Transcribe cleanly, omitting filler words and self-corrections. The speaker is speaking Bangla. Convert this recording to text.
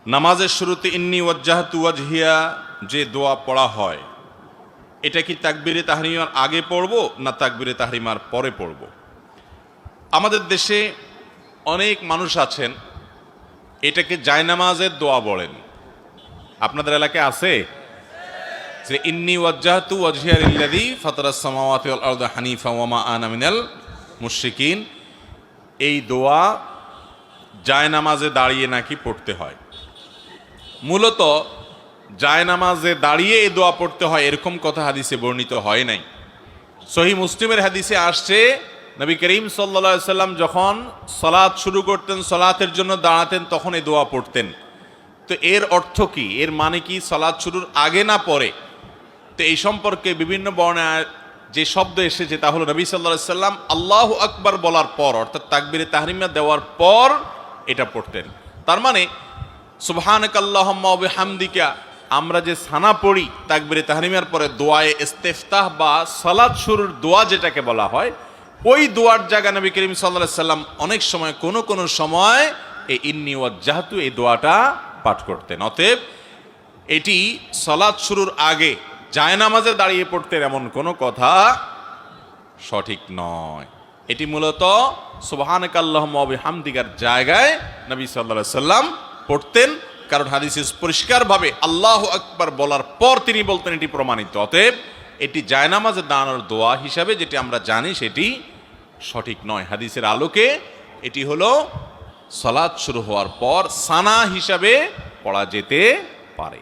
নামাজের শুরুতে ইন্নী ওয়াজ্জাহতু ওয়াজহিয়া যে দোয়া পড়া হয়, এটা কি তাকবীরে তাহরিমার আগে পড়ব না তাকবীরে তাহরিমার পরে পড়ব? আমাদের দেশে অনেক মানুষ আছেন এটাকে জায়নামাজের দোয়া বলেন। আপনাদের এলাকায় আছে যে ইন্নী ওয়াজ্জাহতু ওয়াজহিয়া লিল্লাযী ফাতারাস সামাওয়াতি ওয়াল আরদা হানিফা ওয়া মা আনা মিনাল মুশরিকিন। এই দোয়া জায়নামাজে দাঁড়িয়ে নাকি পড়তে হয়। মূলত জায়নামাজে দাঁড়িয়ে এই দোয়া পড়তে হয় এরকম কথা হাদিসে বর্ণিত হয় নাই। সহিহ মুসলিমের হাদিসে আসছে নবী করিম সাল্লাল্লাহু আলাইহি সাল্লাম যখন সালাত শুরু করতেন, সালাতের জন্য দাঁড়াতেন, তখন এই দোয়া পড়তেন। তো এর অর্থ কি? এর মানে কি সালাত শুরুর আগে না পরে? তো এই সম্পর্কে বিভিন্ন বর্ণনায় যে শব্দ এসেছে তা হলো নবী সাল্লাল্লাহু আলাইহি সাল্লাম আল্লাহু আকবার বলার পর, অর্থাৎ তাকবীরে তাহরিমা দেওয়ার পর এটা পড়তেন। তার মানে সুবহানাকাল্লাহুম্মা ওয়া বিহামদিকা আমরা যে সানা পড়ি তাকবীরে তাহরিমার পরে দোয়ায়ে ইস্তিফতাহ বা সালাত শুরুর দোয়া যেটাকে বলা হয়, ওই দোয়ার জায়গা নবী করিম সাল্লাল্লাহু আলাইহি সাল্লাম অনেক সময় কোন সময় এই ইন্নী ওয়াজ্জাহতু এই দোয়াটা পাঠ করতেন। অতএব এটি সালাত শুরুর আগে জায়নামাজে দাঁড়িয়ে পড়তেন এমন কোনো কথা সঠিক নয়। এটি মূলত সুবহানাকাল্লাহুম্মা ওয়া বিহামদিকার জায়গায় নবী সাল্লাল্লাহু আলাইহি সাল্লাম পড়তেন, কারণ হাদিসে পরিষ্কারভাবে আল্লাহু আকবার বলার পর তিনি বলতেন, এটি প্রমাণিত। অতএব এটি জায়নামাজে দাঁড়ানোর দোয়া হিসাবে যেটি আমরা জানি সেটি সঠিক নয়। হাদিসের আলোকে এটি হলো সালাত শুরু হওয়ার পর সানা হিসাবে পড়া যেতে পারে।